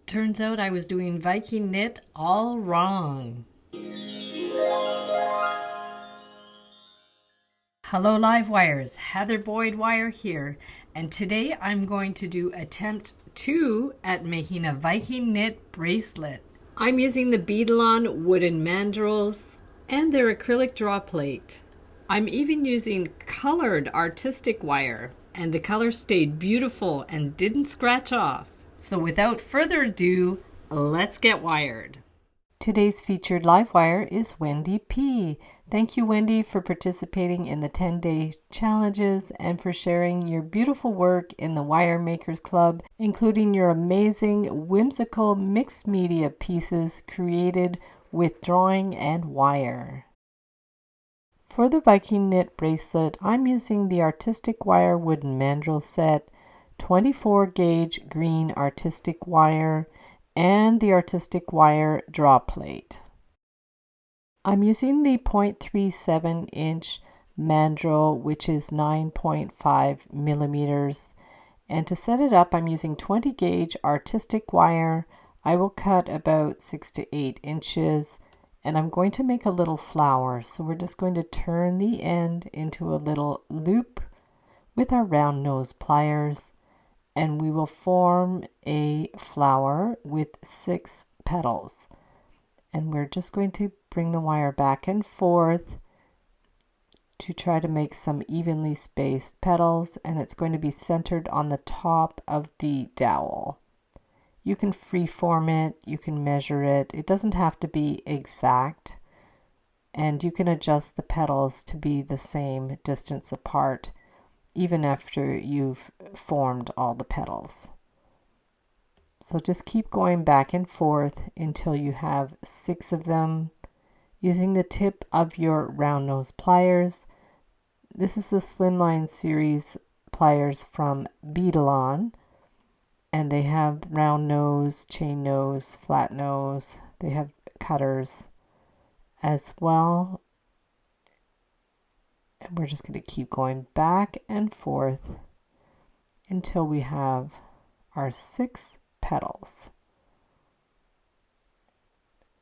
Turns out I was doing Viking knit all wrong. Hello live wires, Heather Boyd Wire here, and today I'm going to do attempt 2 at making a Viking knit bracelet. I'm using the Beadalon wooden mandrels and their acrylic draw plate. I'm even using colored artistic wire, and the color stayed beautiful and didn't scratch off. So without further ado, let's get wired. Today's featured live wire is Wendy P. Thank you, Wendy, for participating in the 10-day challenges and for sharing your beautiful work in the Wire Makers Club, including your amazing, whimsical mixed media pieces created with drawing and wire. For the Viking knit bracelet, I'm using the artistic wire wooden mandrel set, 24 gauge green artistic wire, and the artistic wire draw plate. I'm using the 0.37 inch mandrel, which is 9.5 millimeters, and to set it up I'm using 20 gauge artistic wire. I will cut about 6 to 8 inches, and I'm going to make a little flower, so we're just going to turn the end into a little loop with our round nose pliers, and we will form a flower with 6 petals. And we're just going to bring the wire back and forth to try to make some evenly spaced petals, and it's going to be centered on the top of the dowel. You can freeform it, you can measure it, it doesn't have to be exact, and you can adjust the petals to be the same distance apart even after you've formed all the petals. So just keep going back and forth until you have 6 of them using the tip of your round nose pliers. This is the Slimline series pliers from Beadalon, and they have round nose, chain nose, flat nose. They have cutters as well. And we're just going to keep going back and forth until we have our 6 petals.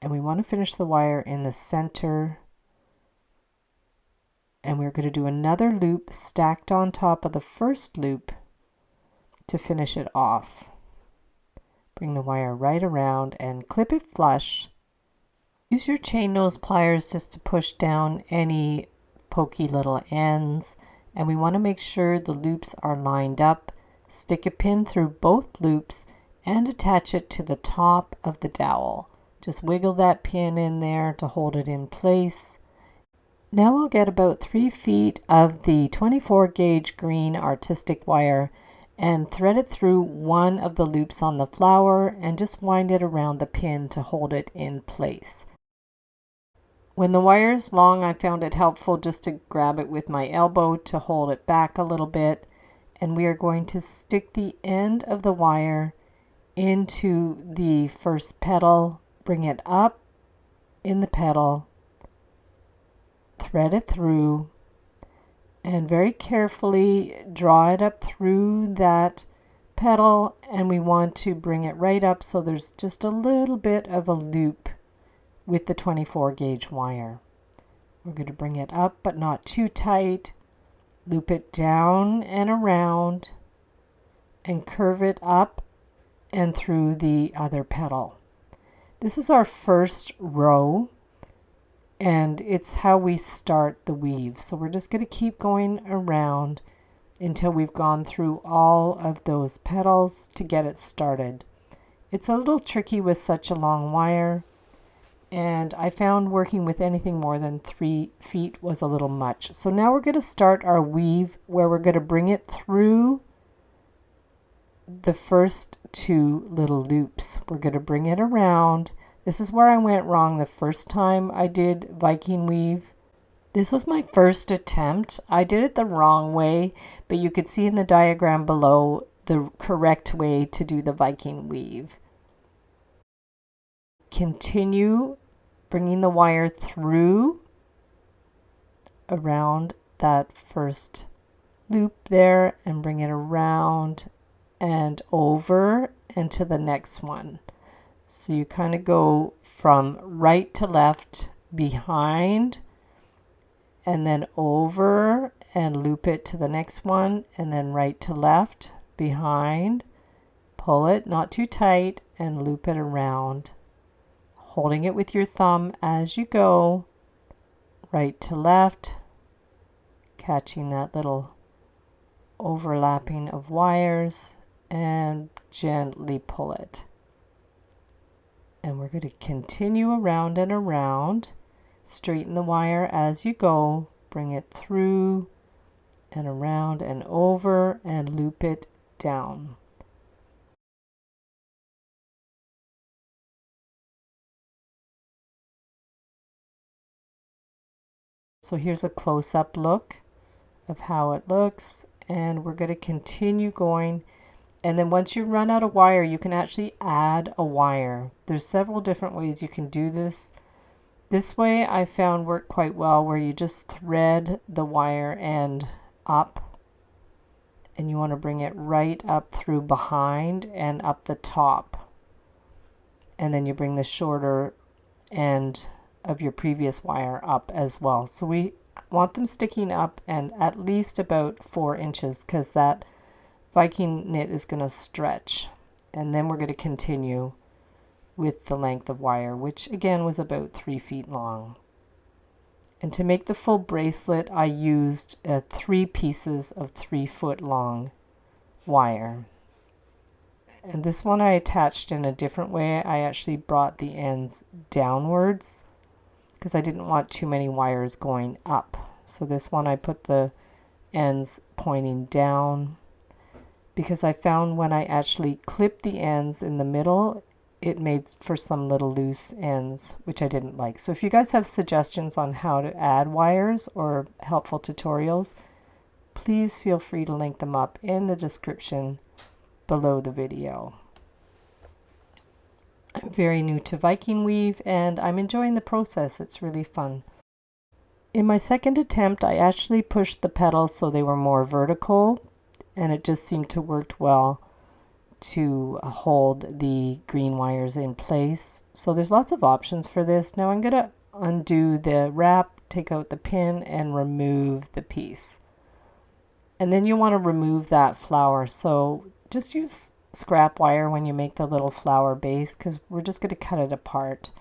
And we want to finish the wire in the center. And we're going to do another loop stacked on top of the first loop to finish it off. Bring the wire right around and clip it flush. Use your chain nose pliers just to push down any pokey little ends, and we want to make sure the loops are lined up. Stick a pin through both loops and attach it to the top of the dowel. Just wiggle that pin in there to hold it in place. Now I'll get about 3 feet of the 24 gauge green artistic wire and thread it through one of the loops on the flower and just wind it around the pin to hold it in place. When the wire is long, I found it helpful just to grab it with my elbow to hold it back a little bit, and we are going to stick the end of the wire into the first petal, bring it up in the petal, thread it through, and very carefully draw it up through that petal, and we want to bring it right up so there's just a little bit of a loop with the 24 gauge wire. We're going to bring it up but not too tight, loop it down and around, and curve it up and through the other petal. This is our first row, and it's how we start the weave. So we're just going to keep going around until we've gone through all of those petals to get it started. It's a little tricky with such a long wire, and I found working with anything more than 3 feet was a little much. So now we're going to start our weave where we're going to bring it through the first 2 little loops. We're going to bring it around. This is where I went wrong the first time I did Viking weave. This was my first attempt. I did it the wrong way, but you could see in the diagram below the correct way to do the Viking weave. Continue bringing the wire through around that first loop there and bring it around and over and to the next one. So you kind of go from right to left, behind, and then over and loop it to the next one, and then right to left, behind, pull it, not too tight, and loop it around, holding it with your thumb as you go, right to left, catching that little overlapping of wires, and gently pull it. And we're going to continue around and around. Straighten the wire as you go, bring it through and around and over and loop it down. So here's a close-up look of how it looks, and we're going to continue going. And then once you run out of wire, you can actually add a wire. There's several different ways you can do this. This way I found worked quite well, where you just thread the wire end up, and you want to bring it right up through behind and up the top. And then you bring the shorter end of your previous wire up as well. So we want them sticking up and at least about 4 inches, because that Viking knit is going to stretch. And then we're going to continue with the length of wire, which again was about 3 feet long. And to make the full bracelet, I used 3 pieces of 3-foot long wire. And this one I attached in a different way. I actually brought the ends downwards because I didn't want too many wires going up. So this one I put the ends pointing down, because I found when I actually clipped the ends in the middle, it made for some little loose ends, which I didn't like. So if you guys have suggestions on how to add wires or helpful tutorials, please feel free to link them up in the description below the video. I'm very new to Viking weave and I'm enjoying the process. It's really fun. In my second attempt, I actually pushed the petals so they were more vertical, and it just seemed to work well to hold the green wires in place. So there's lots of options for this. Now I'm going to undo the wrap, take out the pin, and remove the piece. And then you want to remove that flower. So just use scrap wire when you make the little flower base, because we're just going to cut it apart.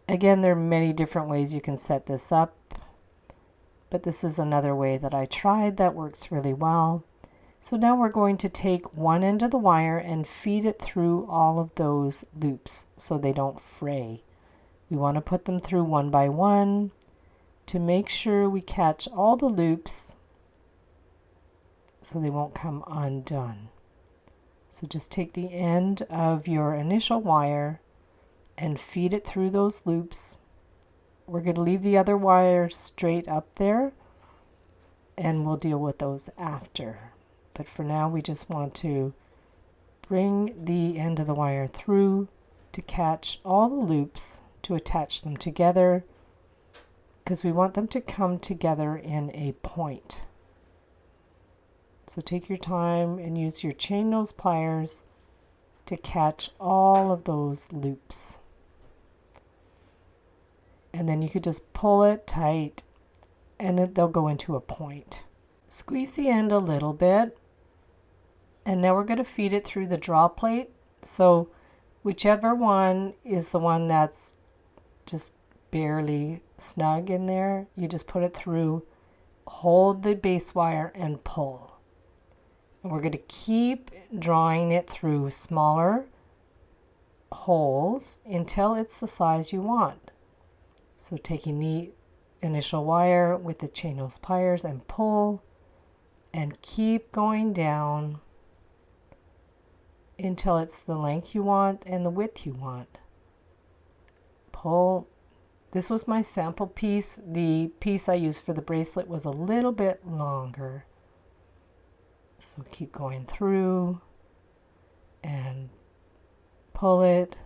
Again, there are many different ways you can set this up, but this is another way that I tried that works really well. So now we're going to take one end of the wire and feed it through all of those loops so they don't fray. We want to put them through one by one to make sure we catch all the loops so they won't come undone. So just take the end of your initial wire and feed it through those loops. We're going to leave the other wires straight up there, and we'll deal with those after. But for now, we just want to bring the end of the wire through to catch all the loops, to attach them together, because we want them to come together in a point. So take your time and use your chain nose pliers to catch all of those loops. And then you could just pull it tight and they'll go into a point. Squeeze the end a little bit, and now we're going to feed it through the draw plate. So whichever one is the one that's just barely snug in there, you just put it through, hold the base wire and pull. And we're going to keep drawing it through smaller holes until it's the size you want. So taking the initial wire with the chain nose pliers and pull, and keep going down until it's the length you want and the width you want. Pull. This was my sample piece. The piece I used for the bracelet was a little bit longer. So keep going through and pull it.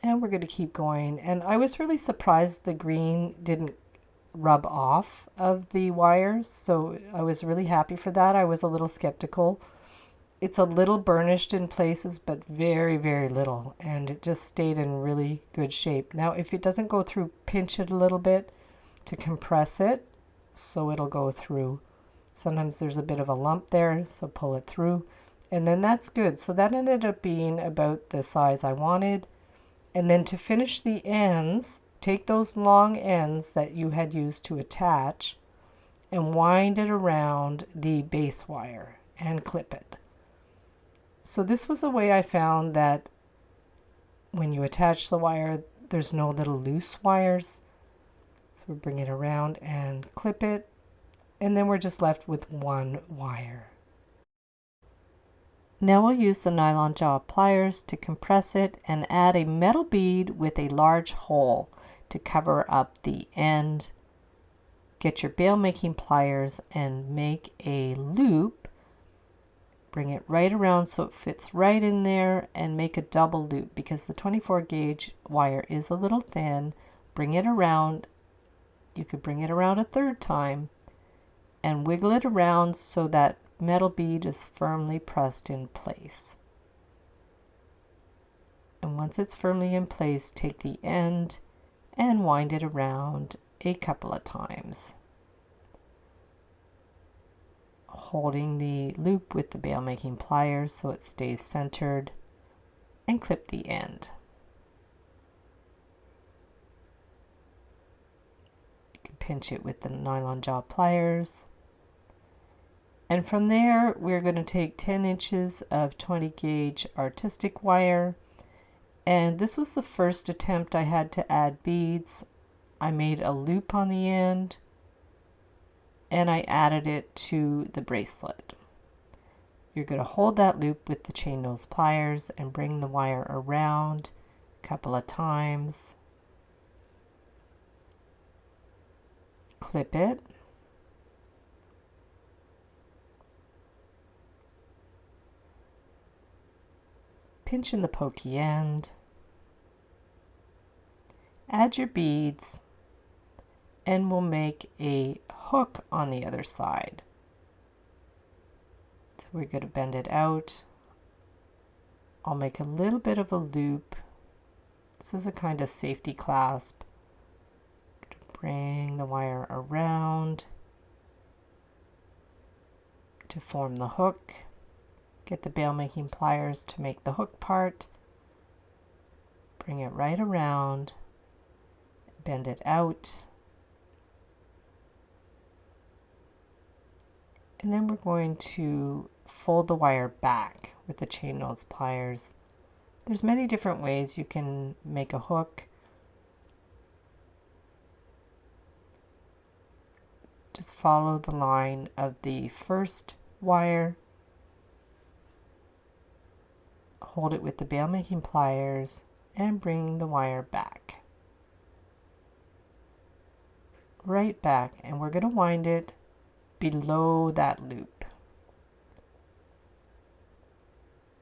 And we're going to keep going. And I was really surprised the green didn't rub off of the wires, so I was really happy for that. I was a little skeptical It's a little burnished in places, but very, very little, and it just stayed in really good shape. Now, if it doesn't go through, pinch it a little bit to compress it so it'll go through. Sometimes there's a bit of a lump there, so pull it through, and then that's good. So that ended up being about the size I wanted. And then to finish the ends, take those long ends that you had used to attach and wind it around the base wire and clip it. So this was a way I found that when you attach the wire, there's no little loose wires. So we bring it around and clip it, and then we're just left with one wire. Now we'll use the nylon jaw pliers to compress it and add a metal bead with a large hole to cover up the end. Get your bail making pliers and make a loop. Bring it right around so it fits right in there, and make a double loop because the 24 gauge wire is a little thin. Bring it around. You could bring it around a third time and wiggle it around so that metal bead is firmly pressed in place. And once it's firmly in place, take the end and wind it around a couple of times, holding the loop with the bail making pliers so it stays centered, and clip the end. You can pinch it with the nylon jaw pliers. And from there, we're going to take 10 inches of 20 gauge artistic wire. And this was the first attempt I had to add beads. I made a loop on the end, and I added it to the bracelet. You're going to hold that loop with the chain nose pliers and bring the wire around a couple of times. Clip it. Pinch in the pokey end. Add your beads, and we'll make a hook on the other side. So we're going to bend it out. I'll make a little bit of a loop. This is a kind of safety clasp. Bring the wire around to form the hook. Get the bail making pliers to make the hook part. Bring it right around. Bend it out. And then we're going to fold the wire back with the chain nose pliers. There's many different ways you can make a hook. Just follow the line of the first wire. Hold it with the bail making pliers and bring the wire back. Right back, and we're going to wind it below that loop.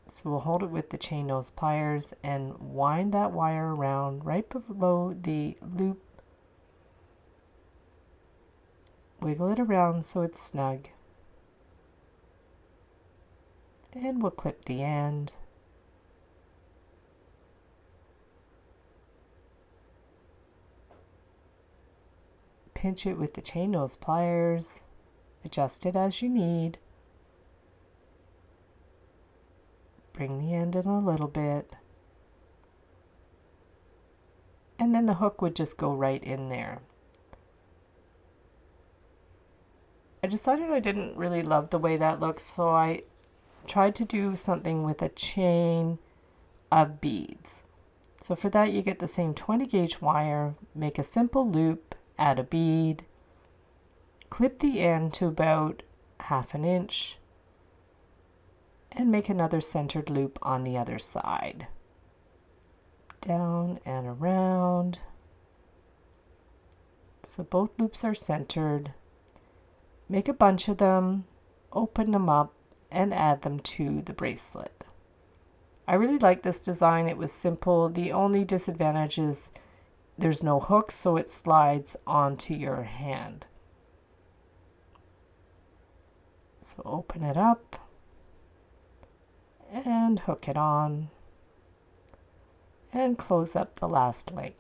So we'll hold it with the chain nose pliers and wind that wire around right below the loop. Wiggle it around so it's snug. And we'll clip the end. Pinch it with the chain nose pliers. Adjust it as you need. Bring the end in a little bit. And then the hook would just go right in there. I decided I didn't really love the way that looks, so I tried to do something with a chain of beads. So for that, you get the same 20 gauge wire, make a simple loop, add a bead, clip the end to about 1/2 inch, and make another centered loop on the other side. Down and around. So both loops are centered. Make a bunch of them, open them up, and add them to the bracelet. I really like this design. It was simple. The only disadvantage is there's no hook, so it slides onto your hand. So open it up, and hook it on and close up the last link.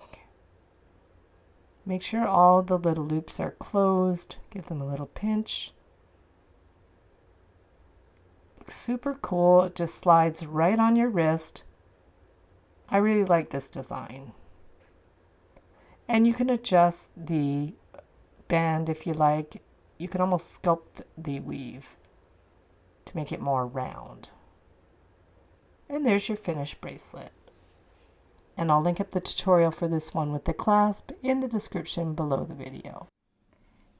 Make sure all the little loops are closed. Give them a little pinch. Looks super cool. It just slides right on your wrist. I really like this design. And you can adjust the band if you like. You can almost sculpt the weave to make it more round. And there's your finished bracelet. And I'll link up the tutorial for this one with the clasp in the description below the video.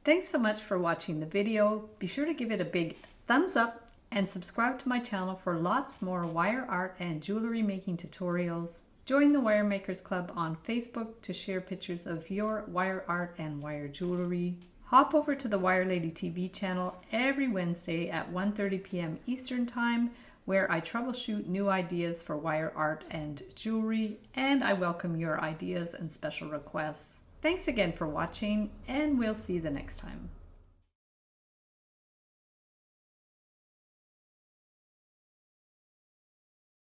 Thanks so much for watching the video. Be sure to give it a big thumbs up and subscribe to my channel for lots more wire art and jewelry making tutorials. Join the Wire Makers Club on Facebook to share pictures of your wire art and wire jewelry. Hop over to the Wire Lady TV channel every Wednesday at 1:30 p.m. Eastern Time, where I troubleshoot new ideas for wire art and jewelry, and I welcome your ideas and special requests. Thanks again for watching, and we'll see you the next time.